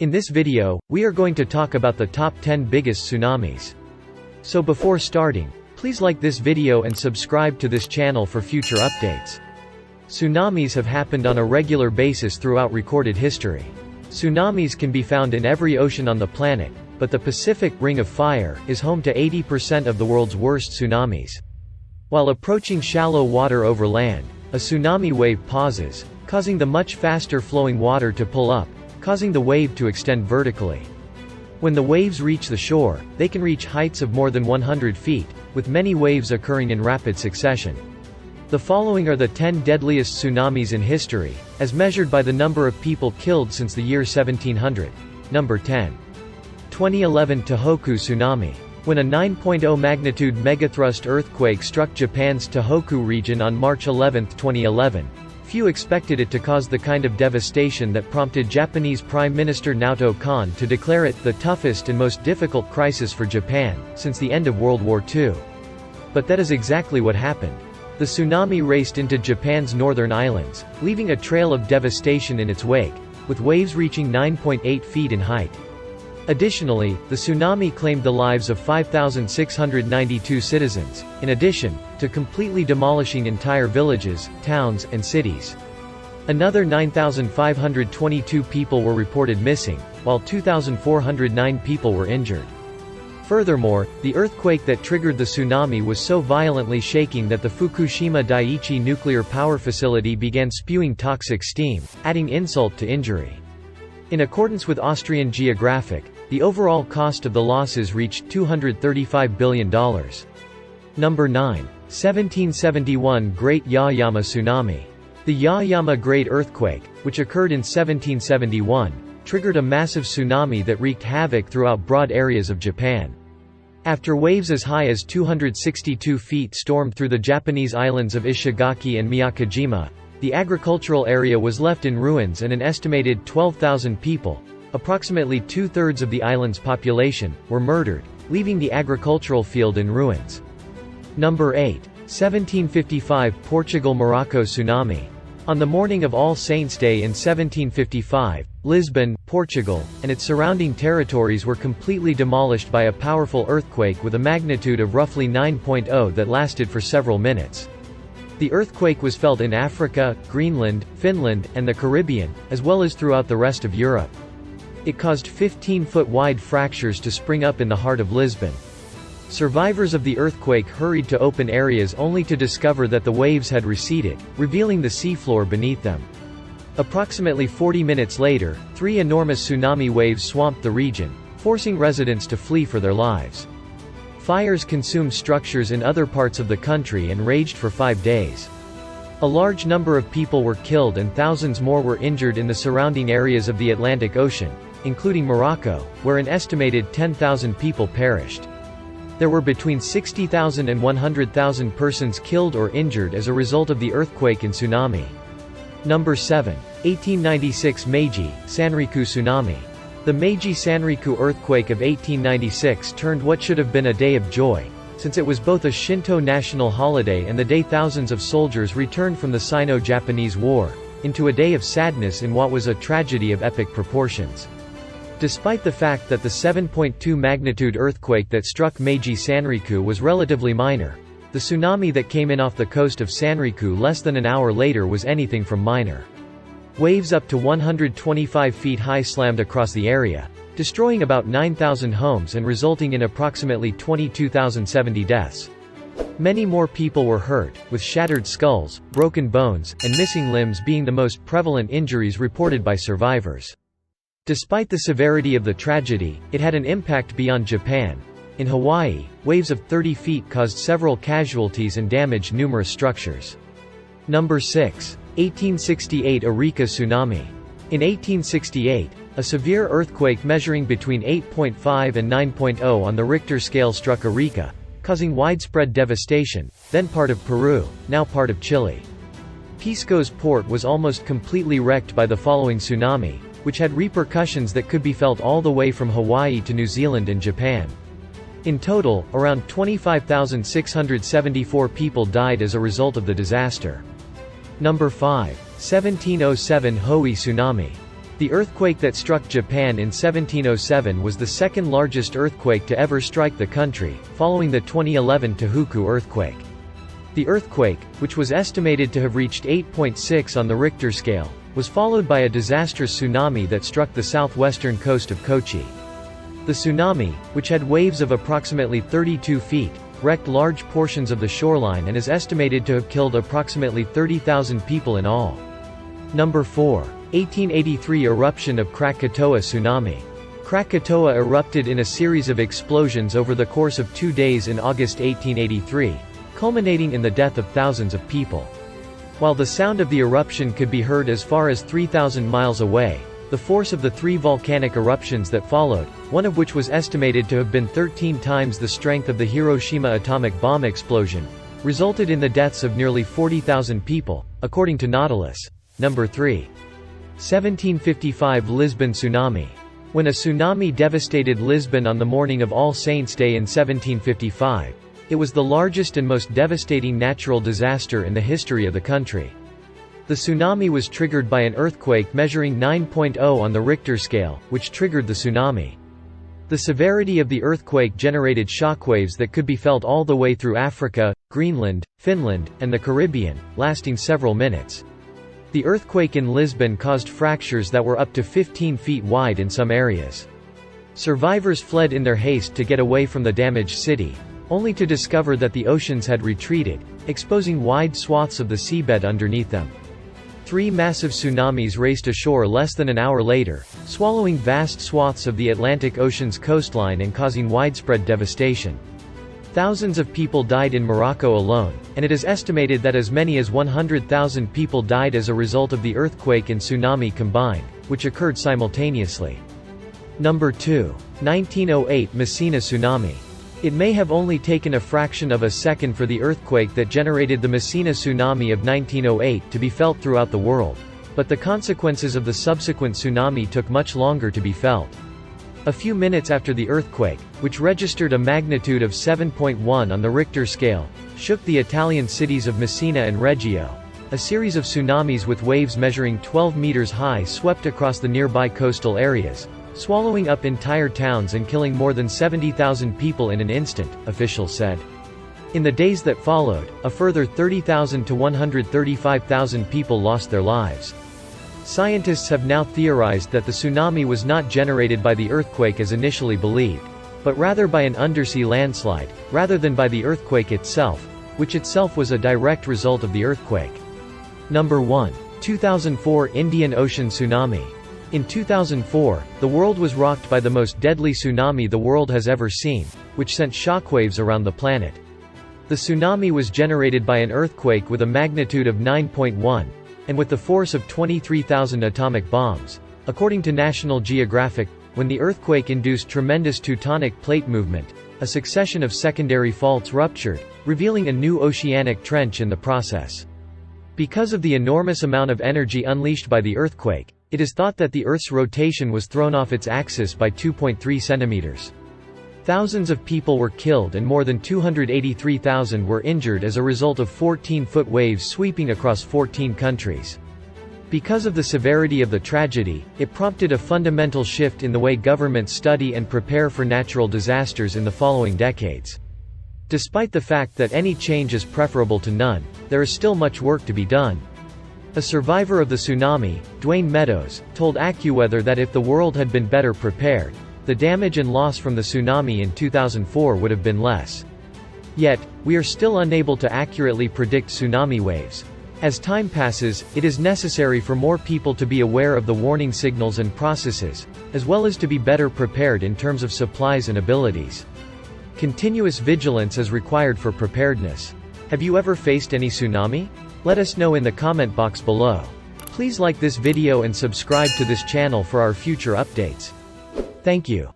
In this video, we are going to talk about the top 10 biggest tsunamis. So before starting, please like this video and subscribe to this channel for future updates. Tsunamis have happened on a regular basis throughout recorded history. Tsunamis can be found in every ocean on the planet, but the Pacific Ring of Fire is home to 80% of the world's worst tsunamis. While approaching shallow water over land, a tsunami wave pauses, causing the much faster flowing water to pull up, causing the wave to extend vertically. When the waves reach the shore, they can reach heights of more than 100 feet, with many waves occurring in rapid succession. The following are the 10 deadliest tsunamis in history, as measured by the number of people killed since the year 1700. Number 10. 2011 Tohoku Tsunami. When a 9.0 magnitude megathrust earthquake struck Japan's Tohoku region on March 11, 2011, few expected it to cause the kind of devastation that prompted Japanese Prime Minister Naoto Kan to declare it the toughest and most difficult crisis for Japan since the end of World War II. But that is exactly what happened. The tsunami raced into Japan's northern islands, leaving a trail of devastation in its wake, with waves reaching 9.8 feet in height. Additionally, the tsunami claimed the lives of 5,692 citizens, in addition to completely demolishing entire villages, towns, and cities. Another 9,522 people were reported missing, while 2,409 people were injured. Furthermore, the earthquake that triggered the tsunami was so violently shaking that the Fukushima Daiichi nuclear power facility began spewing toxic steam, adding insult to injury. In accordance with Austrian Geographic, the overall cost of the losses reached $235 billion. Number 9. 1771 Great Yaeyama Tsunami. The Yaeyama Great Earthquake, which occurred in 1771, triggered a massive tsunami that wreaked havoc throughout broad areas of Japan. After waves as high as 262 feet stormed through the Japanese islands of Ishigaki and Miyakojima, the agricultural area was left in ruins and an estimated 12,000 people, approximately two-thirds of the island's population, were murdered, leaving the agricultural field in ruins. Number 8. 1755 Portugal–Morocco Tsunami. On the morning of All Saints' Day in 1755, Lisbon, Portugal, and its surrounding territories were completely demolished by a powerful earthquake with a magnitude of roughly 9.0 that lasted for several minutes. The earthquake was felt in Africa, Greenland, Finland, and the Caribbean, as well as throughout the rest of Europe. It caused 15-foot-wide fractures to spring up in the heart of Lisbon. Survivors of the earthquake hurried to open areas only to discover that the waves had receded, revealing the seafloor beneath them. Approximately 40 minutes later, 3 enormous tsunami waves swamped the region, forcing residents to flee for their lives. Fires consumed structures in other parts of the country and raged for 5 days. A large number of people were killed and thousands more were injured in the surrounding areas of the Atlantic Ocean, including Morocco, where an estimated 10,000 people perished. There were between 60,000 and 100,000 persons killed or injured as a result of the earthquake and tsunami. Number 7. 1896 Meiji, Sanriku Tsunami. The Meiji Sanriku earthquake of 1896 turned what should have been a day of joy, since it was both a Shinto national holiday and the day thousands of soldiers returned from the Sino-Japanese War, into a day of sadness in what was a tragedy of epic proportions. Despite the fact that the 7.2 magnitude earthquake that struck Meiji Sanriku was relatively minor, the tsunami that came in off the coast of Sanriku less than an hour later was anything from minor. Waves up to 125 feet high slammed across the area, destroying about 9,000 homes and resulting in approximately 22,070 deaths. Many more people were hurt, with shattered skulls, broken bones, and missing limbs being the most prevalent injuries reported by survivors. Despite the severity of the tragedy, it had an impact beyond Japan. In Hawaii, waves of 30 feet caused several casualties and damaged numerous structures. Number 6. 1868 Eureka Tsunami. In 1868, a severe earthquake measuring between 8.5 and 9.0 on the Richter scale struck Eureka, causing widespread devastation, then part of Peru, now part of Chile. Pisco's port was almost completely wrecked by the following tsunami, which had repercussions that could be felt all the way from Hawaii to New Zealand and Japan. In total, around 25,674 people died as a result of the disaster. Number 5. 1707 Hoei Tsunami. The earthquake that struck Japan in 1707 was the second largest earthquake to ever strike the country, following the 2011 Tohoku earthquake. The earthquake, which was estimated to have reached 8.6 on the Richter scale, was followed by a disastrous tsunami that struck the southwestern coast of Kochi. The tsunami, which had waves of approximately 32 feet, wrecked large portions of the shoreline and is estimated to have killed approximately 30,000 people in all. Number 4. 1883 eruption of Krakatoa tsunami. Krakatoa erupted in a series of explosions over the course of 2 days in August 1883, culminating in the death of thousands of people. While the sound of the eruption could be heard as far as 3,000 miles away, the force of the 3 volcanic eruptions that followed, one of which was estimated to have been 13 times the strength of the Hiroshima atomic bomb explosion, resulted in the deaths of nearly 40,000 people, according to Nautilus. Number 3. 1755 Lisbon tsunami. When a tsunami devastated Lisbon on the morning of All Saints' Day in 1755, it was the largest and most devastating natural disaster in the history of the country. The tsunami was triggered by an earthquake measuring 9.0 on the Richter scale, which triggered the tsunami. The severity of the earthquake generated shockwaves that could be felt all the way through Africa, Greenland, Finland, and the Caribbean, lasting several minutes. The earthquake in Lisbon caused fractures that were up to 15 feet wide in some areas. Survivors fled in their haste to get away from the damaged city, only to discover that the oceans had retreated, exposing wide swaths of the seabed underneath them. 3 massive tsunamis raced ashore less than an hour later, swallowing vast swaths of the Atlantic Ocean's coastline and causing widespread devastation. Thousands of people died in Morocco alone, and it is estimated that as many as 100,000 people died as a result of the earthquake and tsunami combined, which occurred simultaneously. Number 2. 1908 Messina tsunami. It may have only taken a fraction of a second for the earthquake that generated the Messina tsunami of 1908 to be felt throughout the world, but the consequences of the subsequent tsunami took much longer to be felt. A few minutes after the earthquake, which registered a magnitude of 7.1 on the Richter scale, shook the Italian cities of Messina and Reggio, a series of tsunamis with waves measuring 12 meters high swept across the nearby coastal areas, swallowing up entire towns and killing more than 70,000 people in an instant, officials said. In the days that followed, a further 30,000 to 135,000 people lost their lives. Scientists have now theorized that the tsunami was not generated by the earthquake as initially believed, but rather by an undersea landslide, rather than by the earthquake itself, which itself was a direct result of the earthquake. Number 1. 2004 Indian Ocean tsunami. In 2004, the world was rocked by the most deadly tsunami the world has ever seen, which sent shockwaves around the planet. The tsunami was generated by an earthquake with a magnitude of 9.1, and with the force of 23,000 atomic bombs. According to National Geographic, when the earthquake induced tremendous tectonic plate movement, a succession of secondary faults ruptured, revealing a new oceanic trench in the process. Because of the enormous amount of energy unleashed by the earthquake, it is thought that the Earth's rotation was thrown off its axis by 2.3 centimeters. Thousands of people were killed and more than 283,000 were injured as a result of 14-foot waves sweeping across 14 countries. Because of the severity of the tragedy, it prompted a fundamental shift in the way governments study and prepare for natural disasters in the following decades. Despite the fact that any change is preferable to none, there is still much work to be done. A survivor of the tsunami, Dwayne Meadows, told AccuWeather that if the world had been better prepared, the damage and loss from the tsunami in 2004 would have been less. Yet, we are still unable to accurately predict tsunami waves. As time passes, it is necessary for more people to be aware of the warning signals and processes, as well as to be better prepared in terms of supplies and abilities. Continuous vigilance is required for preparedness. Have you ever faced any tsunami? Let us know in the comment box below. Please like this video and subscribe to this channel for our future updates. Thank you.